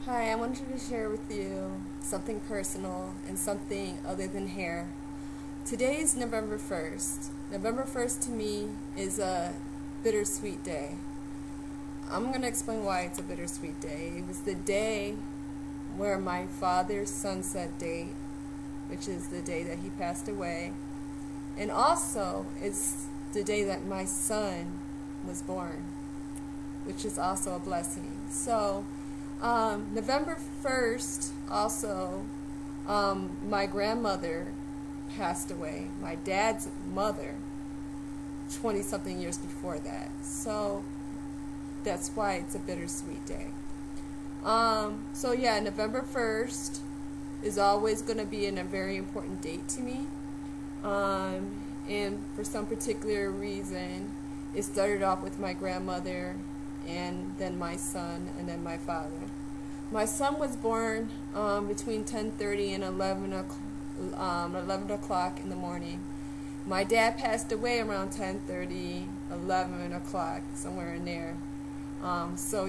Hi, I wanted to share with you something personal and something other than hair. Today is November 1st. November 1st to me is a bittersweet day. I'm going to explain why it's a bittersweet day. It was the day where my father's sunset date, which is the day that he passed away, and also it's the day that my son was born, which is also a blessing. So, November 1st, also, my grandmother passed away, my dad's mother, 20 something years before that. So, that's why it's a bittersweet day. November 1st is always going to be a very important date to me. And for some particular reason, it started off with my grandmother, and then my son, and then my father. My son was born between 10:30 and 11 o'clock in the morning. My dad passed away around 10:30, 11 o'clock, somewhere in there. So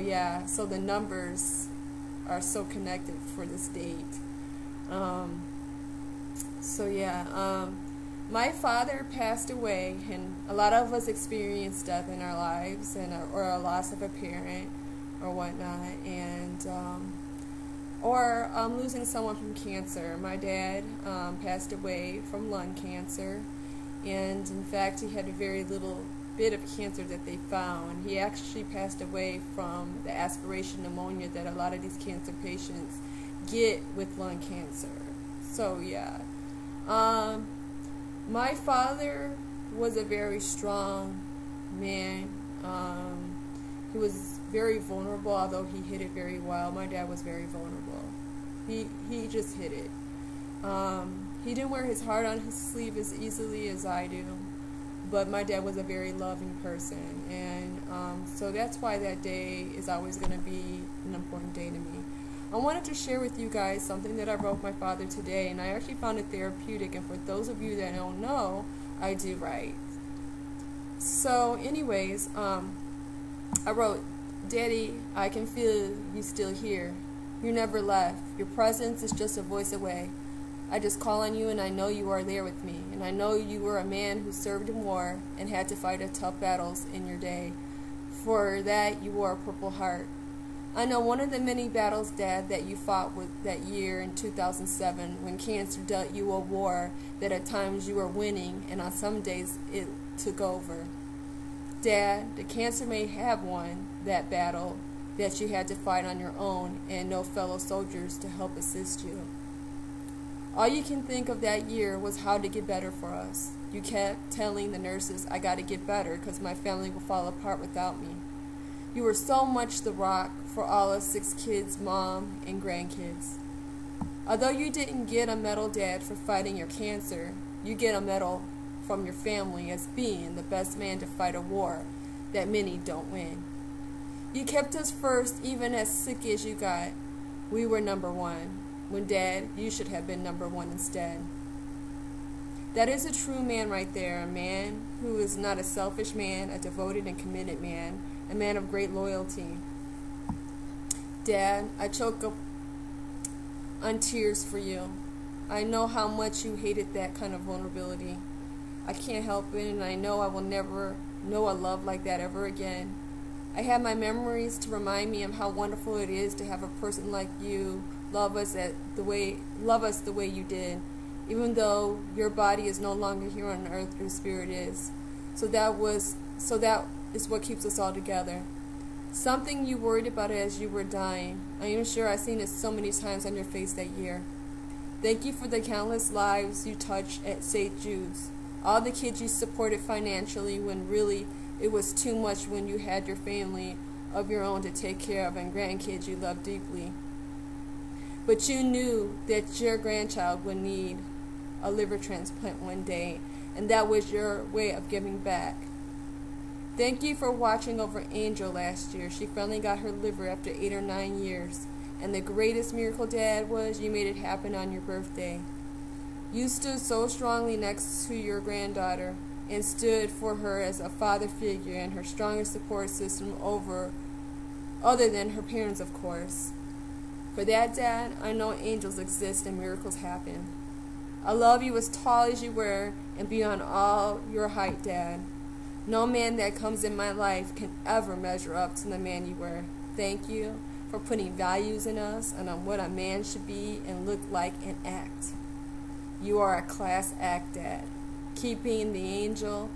the numbers are so connected for this date. My father passed away, and a lot of us experience death in our lives, or a loss of a parent, or whatnot, or losing someone from cancer. My dad passed away from lung cancer, and in fact, he had a very little bit of cancer that they found. He actually passed away from the aspiration pneumonia that a lot of these cancer patients get with lung cancer. So yeah. My father was a very strong man. He was very vulnerable, although he hid it very well. My dad was very vulnerable. He just hid it. He didn't wear his heart on his sleeve as easily as I do, but my dad was a very loving person, and so that's why that day is always going to be an important day to me. I wanted to share with you guys something that I wrote my father today, and I actually found it therapeutic, and for those of you that don't know, I do write. So anyways, I wrote, "Daddy, I can feel you still here. You never left. Your presence is just a voice away. I just call on you, and I know you are there with me, and I know you were a man who served in war and had to fight tough battles in your day. For that, you wore a purple heart. I know one of the many battles, Dad, that you fought with that year in 2007 when cancer dealt you a war that at times you were winning and on some days it took over. Dad, the cancer may have won that battle that you had to fight on your own and no fellow soldiers to help assist you. All you can think of that year was how to get better for us. You kept telling the nurses, I got to get better because my family will fall apart without me. You were so much the rock for all us 6 kids, mom, and grandkids. Although you didn't get a medal, Dad, for fighting your cancer, you get a medal from your family as being the best man to fight a war that many don't win. You kept us first even as sick as you got. We were number 1, when Dad, you should have been number 1 instead. That is a true man right there, a man who is not a selfish man, a devoted and committed man, a man of great loyalty. Dad, I choke up on tears for you. I know how much you hated that kind of vulnerability. I can't help it, and I know I will never know a love like that ever again. I have my memories to remind me of how wonderful it is to have a person like you love us the way you did, even though your body is no longer here on earth, your spirit is. So that is what keeps us all together. Something you worried about as you were dying. I am sure I've seen it so many times on your face that year. Thank you for the countless lives you touched at St. Jude's. All the kids you supported financially when really it was too much when you had your family of your own to take care of and grandkids you loved deeply. But you knew that your grandchild would need a liver transplant one day, and that was your way of giving back. Thank you for watching over Angel last year. She finally got her liver after 8 or 9 years. And the greatest miracle, Dad, was you made it happen on your birthday. You stood so strongly next to your granddaughter and stood for her as a father figure and her strongest support system other than her parents, of course. For that, Dad, I know angels exist and miracles happen. I love you as tall as you were and beyond all your height, Dad. No man that comes in my life can ever measure up to the man you were. Thank you for putting values in us and on what a man should be and look like and act. You are a class act, Dad. Keep being the angel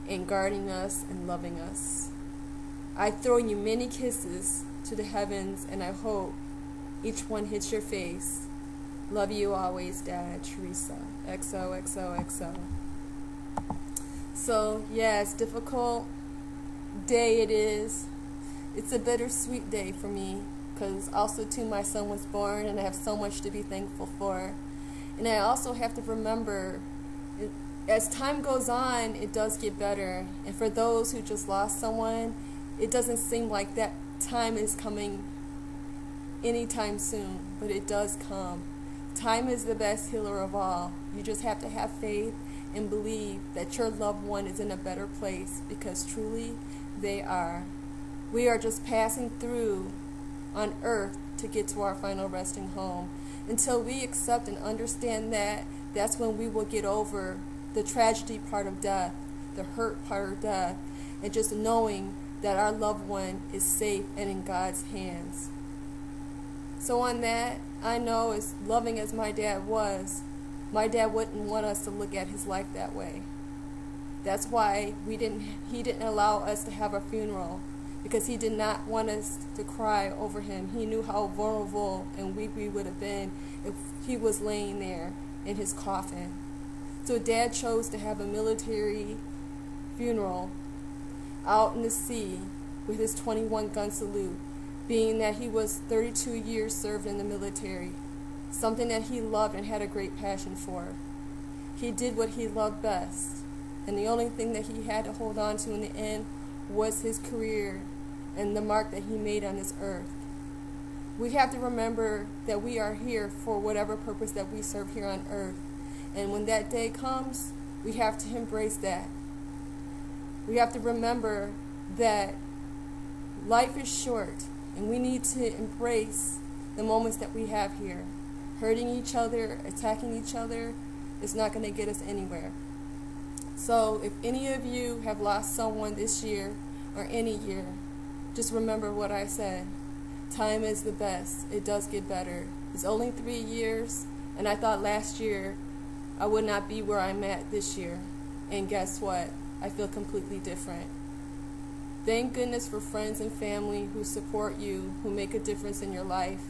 and guarding us and loving us. I throw you many kisses to the heavens, and I hope each one hits your face. Love you always, Dad, Teresa. XOXOXO. So, yeah, it's a difficult day it is. It's a bittersweet day for me because also, too, my son was born, and I have so much to be thankful for. And I also have to remember, as time goes on, it does get better. And for those who just lost someone, it doesn't seem like that time is coming anytime soon, but it does come. Time is the best healer of all. You just have to have faith and believe that your loved one is in a better place, because truly they are. We are just passing through on earth to get to our final resting home. Until we accept and understand that, that's when we will get over the tragedy part of death, the hurt part of death, and just knowing that our loved one is safe and in God's hands. So on that, I know, as loving as my dad was, my dad wouldn't want us to look at his life that way. That's why he didn't allow us to have a funeral, because he did not want us to cry over him. He knew how vulnerable and weak we would have been if he was laying there in his coffin. So Dad chose to have a military funeral out in the sea with his 21-gun salute, being that he was 32 years served in the military, something that he loved and had a great passion for. He did what he loved best, and the only thing that he had to hold on to in the end was his career and the mark that he made on this earth. We have to remember that we are here for whatever purpose that we serve here on earth, and when that day comes, we have to embrace that. We have to remember that life is short, and we need to embrace the moments that we have here. Hurting each other, attacking each other is not going to get us anywhere. So if any of you have lost someone this year or any year, just remember what I said. Time is the best. It does get better. It's only 3 years, and I thought last year I would not be where I'm at this year. And guess what? I feel completely different. Thank goodness for friends and family who support you, who make a difference in your life,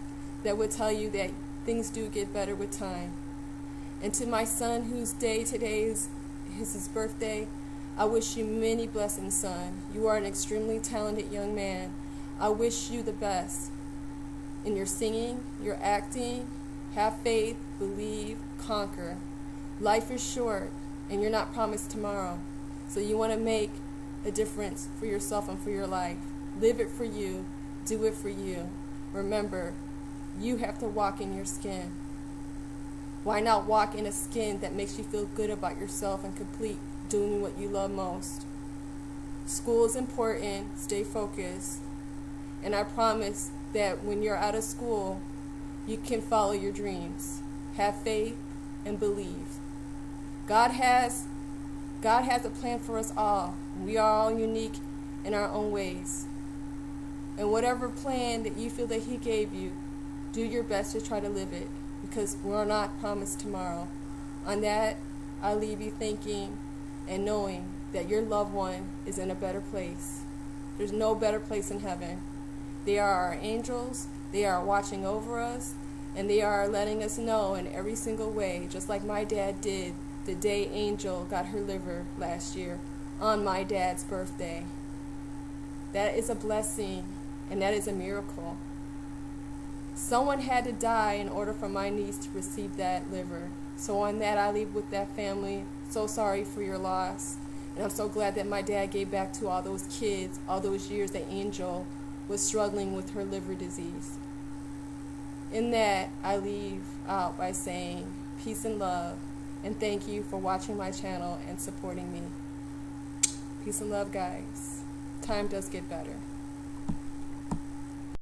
that would tell you that things do get better with time. And to my son, whose day today is his birthday, I wish you many blessings, son. You are an extremely talented young man. I wish you the best in your singing, your acting. Have faith, believe, conquer. Life is short, and you're not promised tomorrow. So you want to make a difference for yourself and for your life. Live it for you. Do it for you. Remember, you have to walk in your skin. Why not walk in a skin that makes you feel good about yourself and complete doing what you love most? School is important. Stay focused. And I promise that when you're out of school, you can follow your dreams. Have faith and believe. God has a plan for us all. We are all unique in our own ways. And whatever plan that you feel that He gave you, do your best to try to live it, because we're not promised tomorrow. On that, I leave you thinking and knowing that your loved one is in a better place. There's no better place in heaven. They are our angels. They are watching over us, and they are letting us know in every single way, just like my dad did the day Angel got her liver last year on my dad's birthday. That is a blessing, and that is a miracle. Someone had to die in order for my niece to receive that liver. So on that, I leave with that family. So sorry for your loss. And I'm so glad that my dad gave back to all those kids, all those years that Angel was struggling with her liver disease. In that, I leave out by saying peace and love, and thank you for watching my channel and supporting me. Peace and love, guys. Time does get better.